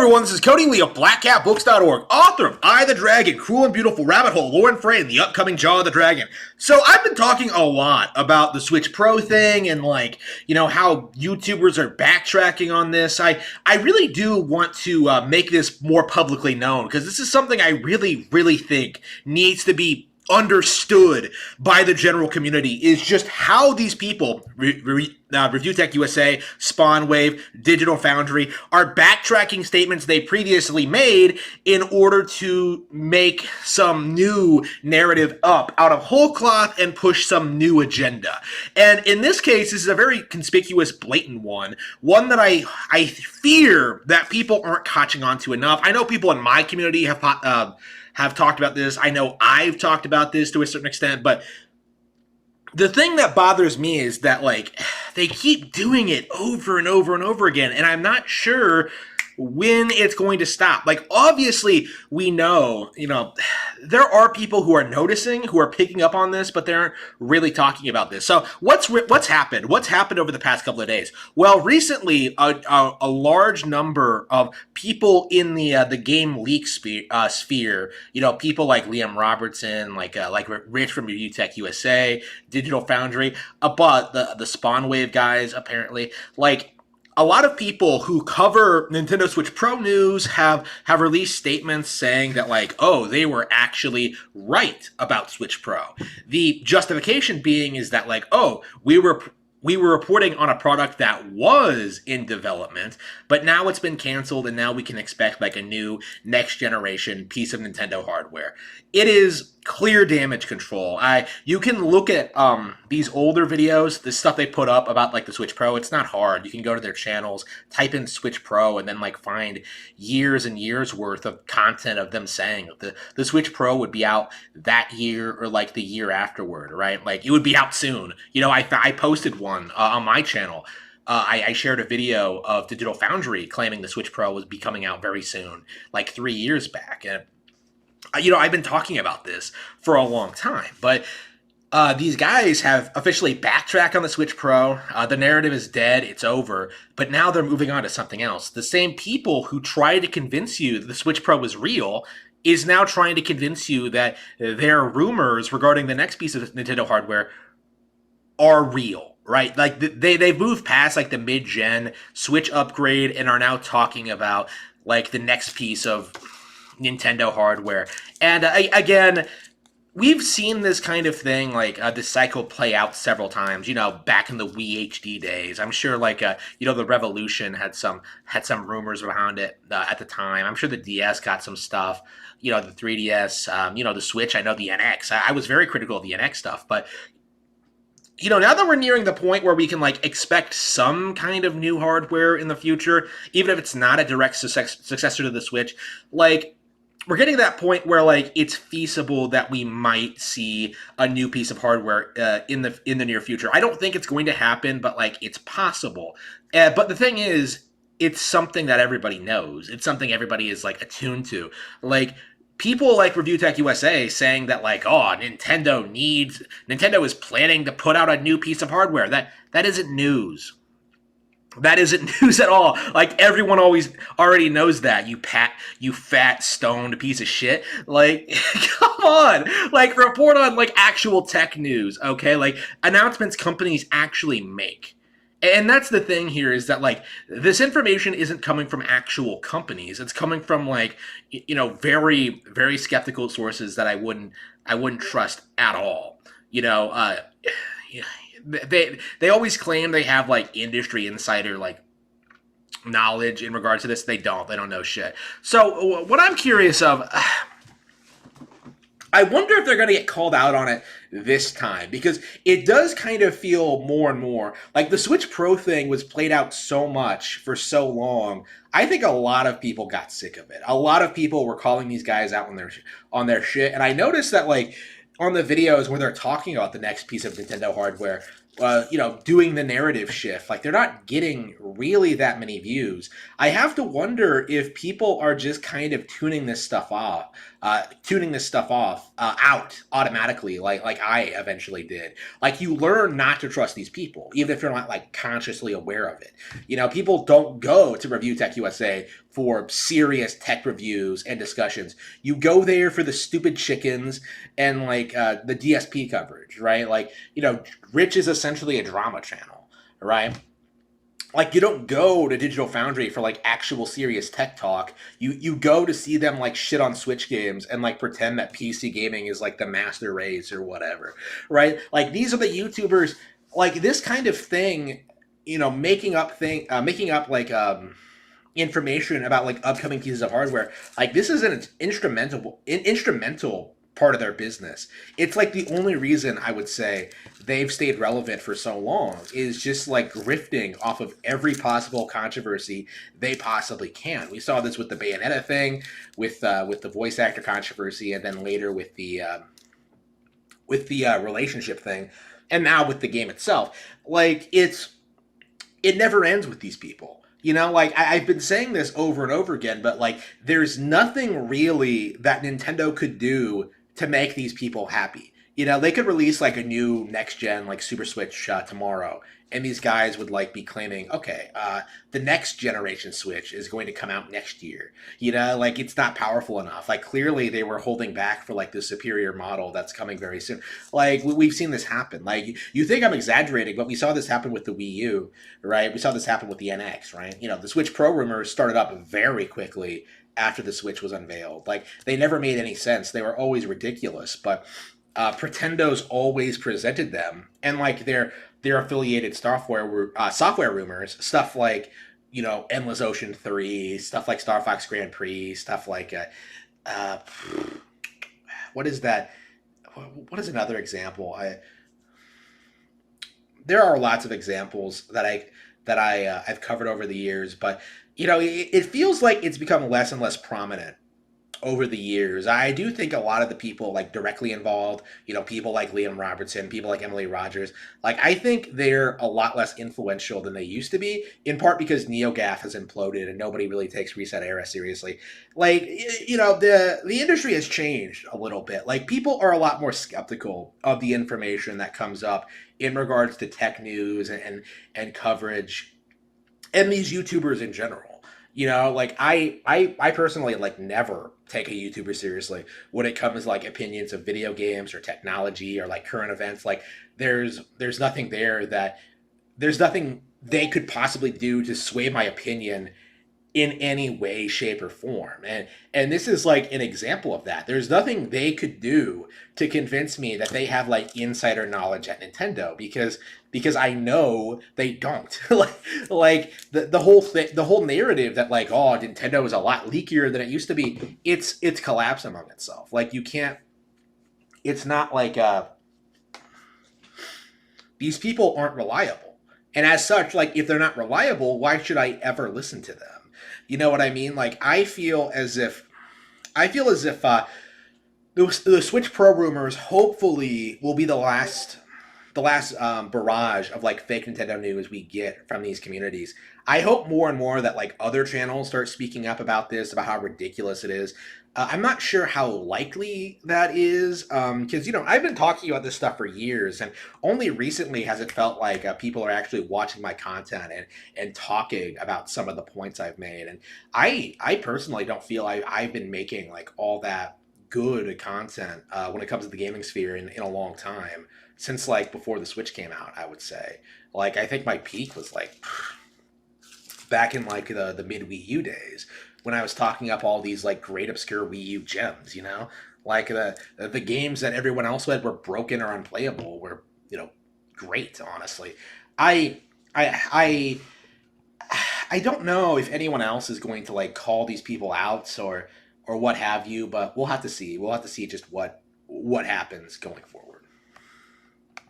everyone, this is Cody Lee of BlackCatBooks.org, author of I the Dragon, Cruel and Beautiful Rabbit Hole, Lore and Frey, and the upcoming Jaw of the Dragon. So I've been talking a lot about the Switch Pro thing and how YouTubers are backtracking on this. I really do want to make this more publicly known because this is something I really think needs to be understood by the general community, is just how these people, ReviewTechUSA, SpawnWave, Digital Foundry, are backtracking statements they previously made in order to make some new narrative up out of whole cloth and push some new agenda. And in this case, this is a very conspicuous, blatant one that I fear that people aren't catching on to enough. I know people in my community have talked about this. I know I've talked about this to a certain extent, but the thing that bothers me is that, they keep doing it over and over and over again, and I'm not sure when it's going to stop. Obviously, we know, there are people who are noticing, who are picking up on this, but they aren't really talking about this. So what's happened? What's happened over the past couple of days? Well, recently, a large number of people in the game leak sphere, people like Liam Robertson, like Rich from ReviewTechUSA, Digital Foundry, but the SpawnWave guys, apparently, a lot of people who cover Nintendo Switch Pro news have released statements saying that, they were actually right about Switch Pro. The justification being is that, we were reporting on a product that was in development, but now it's been canceled, and now we can expect a new next generation piece of Nintendo hardware. It is clear damage control. You can look at these older videos, the stuff they put up about the Switch Pro. It's not hard. You can go to their channels, type in Switch Pro, and then find years and years worth of content of them saying the Switch Pro would be out that year or the year afterward, right? It would be out soon. I posted one on my channel. I shared a video of Digital Foundry claiming the Switch Pro was be coming out very soon, 3 years back. And I've been talking about this for a long time, but these guys have officially backtracked on the Switch Pro. The narrative is dead. It's over. But now they're moving on to something else. The same people who tried to convince you that the Switch Pro was real is now trying to convince you that their rumors regarding the next piece of Nintendo hardware are real, right? They've moved past the mid-gen Switch upgrade and are now talking about the next piece of Nintendo hardware. And again, we've seen this kind of thing, this cycle play out several times, back in the Wii HD days. I'm sure the Revolution had some rumors around it at the time. I'm sure the DS got some stuff, the 3DS, the Switch, I know the NX. I was very critical of the NX stuff, but now that we're nearing the point where we can expect some kind of new hardware in the future, even if it's not a direct successor to the Switch, we're getting to that point where it's feasible that we might see a new piece of hardware in the near future. I don't think it's going to happen, but it's possible. But the thing is, it's something that everybody knows. It's something everybody is attuned to. People like ReviewTechUSA saying that Nintendo is planning to put out a new piece of hardware. That isn't news. That isn't news at all. Everyone already knows that. You fat stoned piece of shit. Come on. Report on actual tech news, okay? Announcements companies actually make. And that's the thing here, is that this information isn't coming from actual companies. It's coming from very, very skeptical sources that I wouldn't trust at all. They always claim they have industry insider knowledge in regards to this. They don't know shit. So what I'm curious of, I wonder if they're going to get called out on it this time, because it does kind of feel more and more the Switch Pro thing was played out so much for so long. I think a lot of people got sick of it. A lot of people were calling these guys out on their shit, and I noticed that on the videos where they're talking about the next piece of Nintendo hardware, doing the narrative shift. Like they're not getting really that many views. I have to wonder if people are just kind of tuning this stuff off out automatically, like I eventually did. Like you learn not to trust these people, even if you're not like consciously aware of it. People don't go to Review Tech USA for serious tech reviews and discussions. You go there for the stupid chickens and like the DSP coverage, right? Like Rich is essentially a drama channel, right? Like you don't go to Digital Foundry for like actual serious tech talk. You go to see them like shit on Switch games and like pretend that PC gaming is like the master race or whatever, right? Like these are the YouTubers like this kind of thing, making up like information about like upcoming pieces of hardware. Like this is an instrumental part of their business. It's like the only reason I would say they've stayed relevant for so long is just like grifting off of every possible controversy they possibly can. We saw this with the Bayonetta thing, with the voice actor controversy, and then later with the relationship thing, and now with the game itself. Like it never ends with these people. Like I've been saying this over and over again, but like there's nothing really that Nintendo could do to make these people happy. They could release like a new next gen like Super Switch tomorrow, and these guys would like be claiming, okay, the next generation Switch is going to come out next year. Like it's not powerful enough. Like clearly they were holding back for like the superior model that's coming very soon. Like we've seen this happen. Like you think I'm exaggerating, but we saw this happen with the Wii U, right? We saw this happen with the NX, right? The Switch Pro rumors started up very quickly after the Switch was unveiled. Like they never made any sense. They were always ridiculous, but Pretendo's always presented them, and like their affiliated software rumors, stuff like Endless Ocean 3, stuff like Star Fox Grand Prix, stuff like what is that? What is another example? There are lots of examples that I've covered over the years, but it feels like it's become less and less prominent over the years. I do think a lot of the people like directly involved, people like Liam Robertson, people like Emily Rogers, like I think they're a lot less influential than they used to be, in part because NeoGAF has imploded and nobody really takes Reset Era seriously. Like, the industry has changed a little bit. Like people are a lot more skeptical of the information that comes up in regards to tech news and coverage and these YouTubers in general. Like I personally like never take a YouTuber seriously when it comes to like opinions of video games or technology or like current events. Like there's nothing there's nothing they could possibly do to sway my opinion in any way, shape, or form. And this is like an example of that. There's nothing they could do to convince me that they have like insider knowledge at Nintendo because I know they don't. like the whole thing, the whole narrative that like, oh, Nintendo is a lot leakier than it used to be, it's collapsed among itself. Like you can't, it's not like these people aren't reliable. And as such, like if they're not reliable, why should I ever listen to them? You know what I mean? Like I feel as if the Switch Pro rumors hopefully will be the last barrage of like fake Nintendo news we get from these communities. I hope more and more that like other channels start speaking up about this, about how ridiculous it is. I'm not sure how likely that is, because I've been talking about this stuff for years, and only recently has it felt like people are actually watching my content and talking about some of the points I've made. And I personally don't feel I've been making like all that good content when it comes to the gaming sphere in a long time, since like before the Switch came out. I would say, like, I think my peak was like back in like the mid Wii U days, when I was talking up all these like great obscure Wii U gems, like the games that everyone else said were broken or unplayable were great. Honestly, I I I don't know if anyone else is going to like call these people out or what have you, but we'll have to see. We'll have to see just what happens going forward.